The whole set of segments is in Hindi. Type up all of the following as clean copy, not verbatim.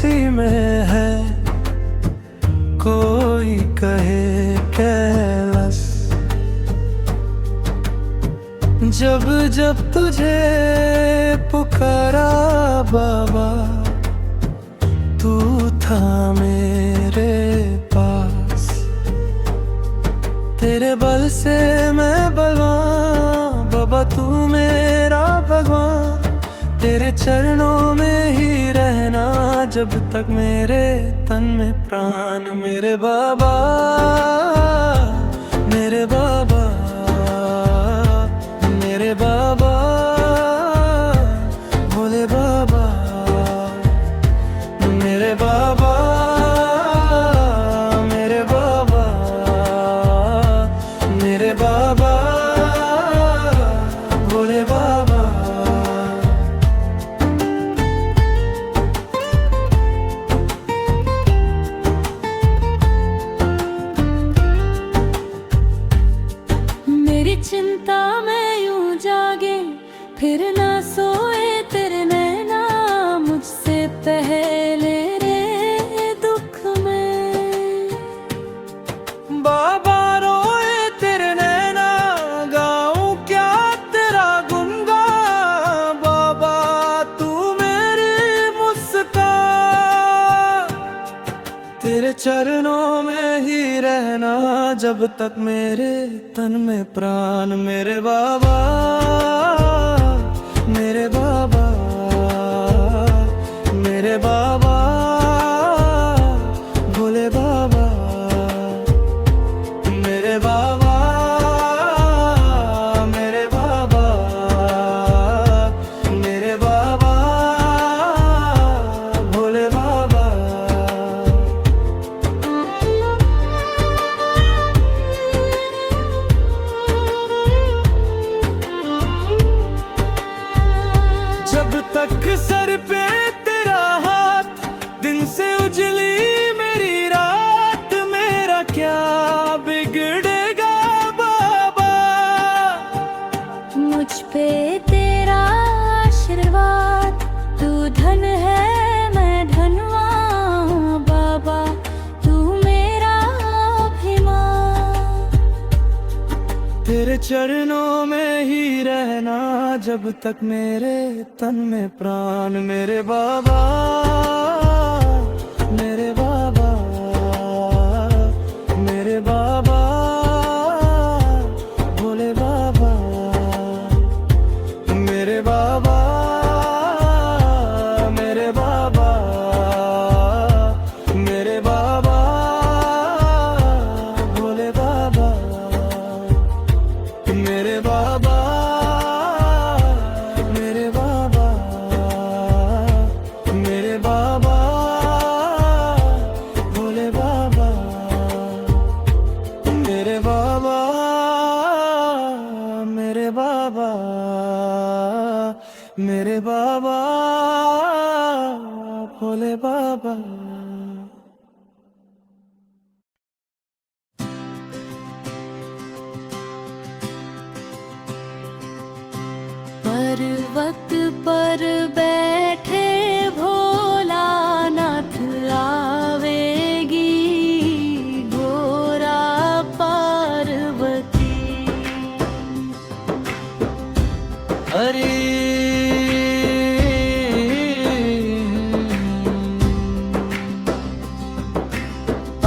धरती में है, कोई कहे कैलाश। जब जब तुझे पुकारा बाबा, तू था मेरे पास। तेरे बल से मैं बलवान बाबा, तू मेरा भगवान। तेरे चरणों में ही रहना जब तक मेरे तन में प्राण। मेरे बाबा, मेरे बाबा, मेरे बाबा, भोले बाबा, मेरे बाबा, मेरे बाबा, मेरे बाबा, भोले बाबा। मेरी चिंता में यूं जागे, फिर ना सोए तेरे नैना। मुझसे पहले रे दुख में बाबा रोए तेरे नैना, गाऊं क्या तेरा गुनगान। बाबा तू मेरी मुस्कान। तेरे चरणों में ही रहना जब तक मेरे तन में प्राण। मेरे बाबा, मेरे बाबा, मेरे बाबा, भोले बाबा, मेरे बाबा, मेरे बाबा, मेरे बाबा, भोले बाबा। जब तक सर पे तेरा हाथ, दिन से उजली मेरी रात। मेरा क्या बिगड़ेगा बाबा, मुझ पे तेरा आशीर्वाद। तू धन है मैं धनवान बाबा, तू मेरा अभिमान। तेरे चरणों में ही रहना जब तक मेरे तन में प्राण। मेरे बाबा, मेरे बाबा, मेरे बाबा, भोले बाबा, मेरे बाबा, मेरे बाबा, मेरे बाबा, भोले बाबा, मेरे बाबा, मेरे बाबा, मेरे बाबा, भोले बाबा, मेरे बाबा, मेरे बाबा, मेरे बाबा, भोले बाबा। पर्वत पर बैठे भोलानाथ आवेगी गोरा पार्वती। हरी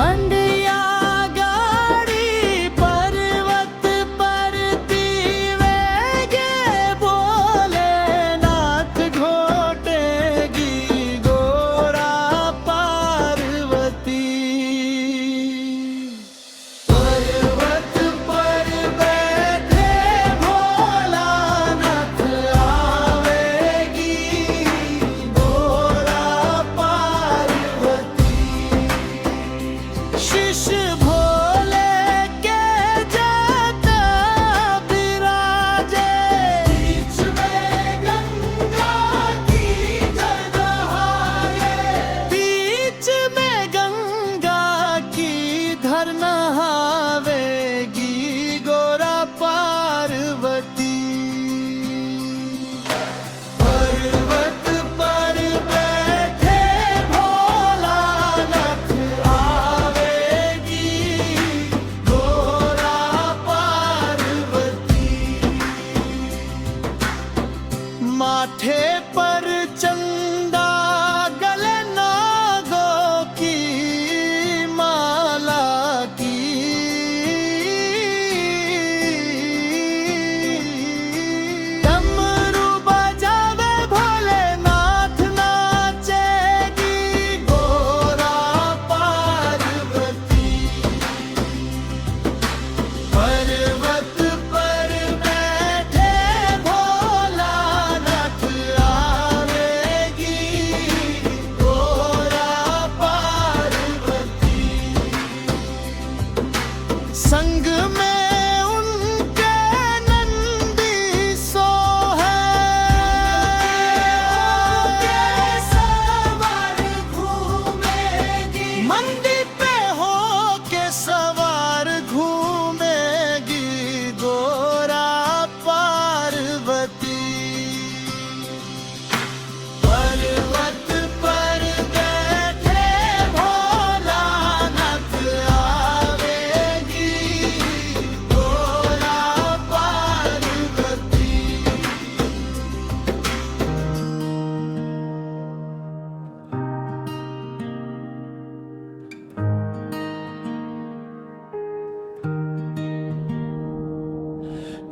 अंधिया गाड़ी पर्वत पर तीवेगे भोलेनाथ घोड़ा।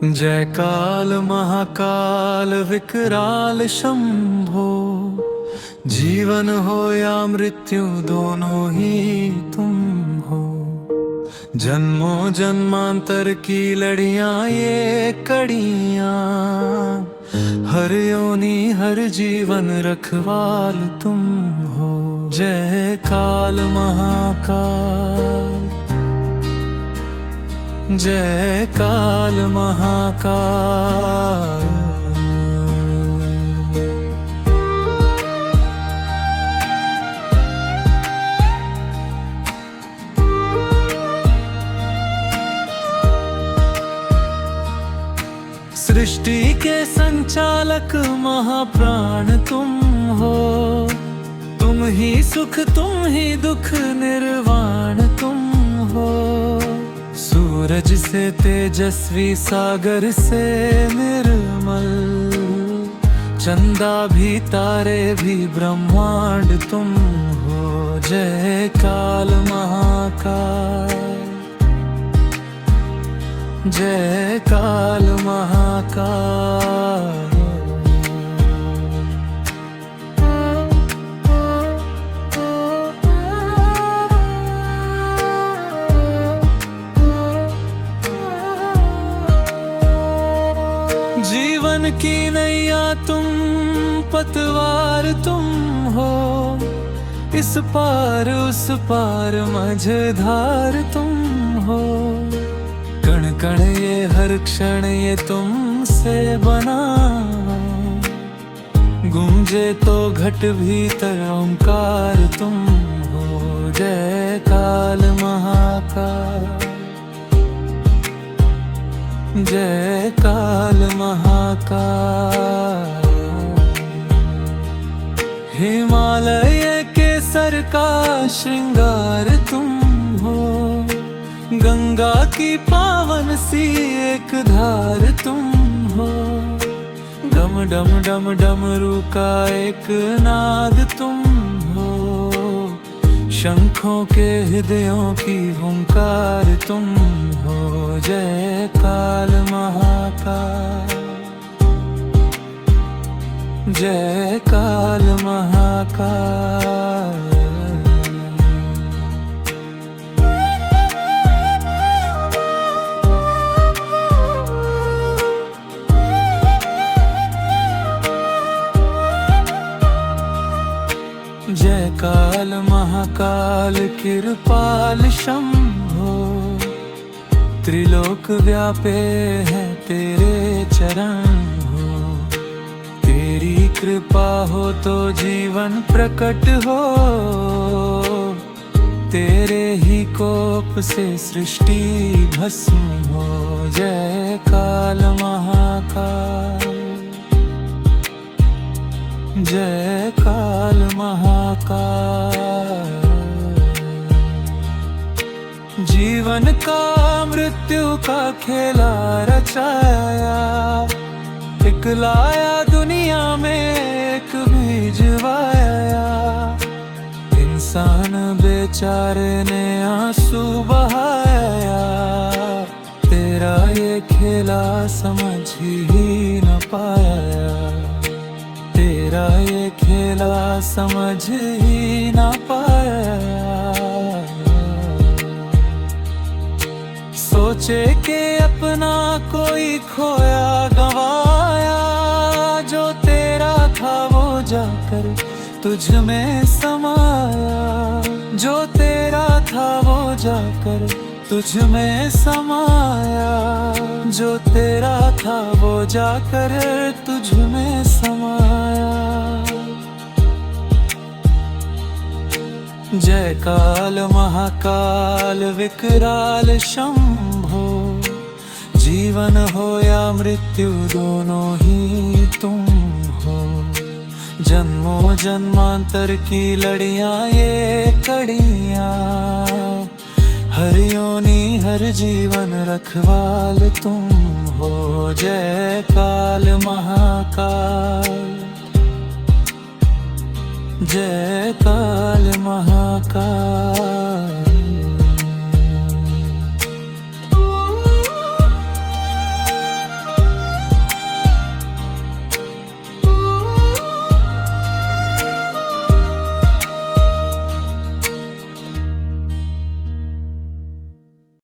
जय काल महाकाल विकराल शंभो, जीवन हो या मृत्यु दोनों ही तुम हो। जन्मों जन्मांतर की लड़ियां ये कड़ियां, हर योनि हर जीवन रखवाल तुम हो। जय काल महाकाल, जय काल महाकाल। सृष्टि के संचालक महाप्राण तुम हो। तुम ही सुख तुम ही दुख निर्वाण तुम हो। सूरज से तेजस्वी सागर से निर्मल, चंदा भी तारे भी ब्रह्मांड तुम हो। जय काल महाकाल, जय काल महाकाल। जीवन की नैया तुम पतवार तुम हो। इस पार उस पार मझधार तुम हो। कण कण ये हर क्षण ये तुमसे बना, गूंजे तो घट भीतर ओंकार तुम हो। जय काल महाकाल, जय काल महाकाल। हिमालय के सर का श्रृंगार तुम हो। गंगा की पावन सी एक धार तुम हो। डम डम डम डमरू का एक नाद तुम हो। शंखों के हृदयों की हुंकार तुम हो। जय काल महाकाल, जय काल महाकाल। जय काल महाकाल कृपाल शंभो, त्रिलोक व्यापे हैं तेरे चरण हो। तेरी कृपा हो तो जीवन प्रकट हो। तेरे ही कोप से सृष्टि भस्म हो। जय काल महाकाल, जय काल महाकाल। जीवन का मृत्यु का खेला रचाया, एक लाया दुनिया में एक भिजवाया। इंसान बेचारे ने आंसू बहाया, तेरा ये खेला समझ ही न पाया। तेरा ये खेला समझ ही ना पाया। सोचे कि अपना कोई खोया गवाया, जो तेरा था वो जाकर तुझ में समाया। जो तेरा था वो जाकर तुझ में समाया। जो तेरा था वो जाकर तुझ में समाया। जय काल महाकाल विकराल शंभो, जीवन हो या मृत्यु दोनों ही तुम हो। जन्मों जन्मांतर की लड़ियां ये कड़ियां, हर योनि हर जीवन रखवाल तुम हो। जय काल महाकाल, जय काल महाकाल।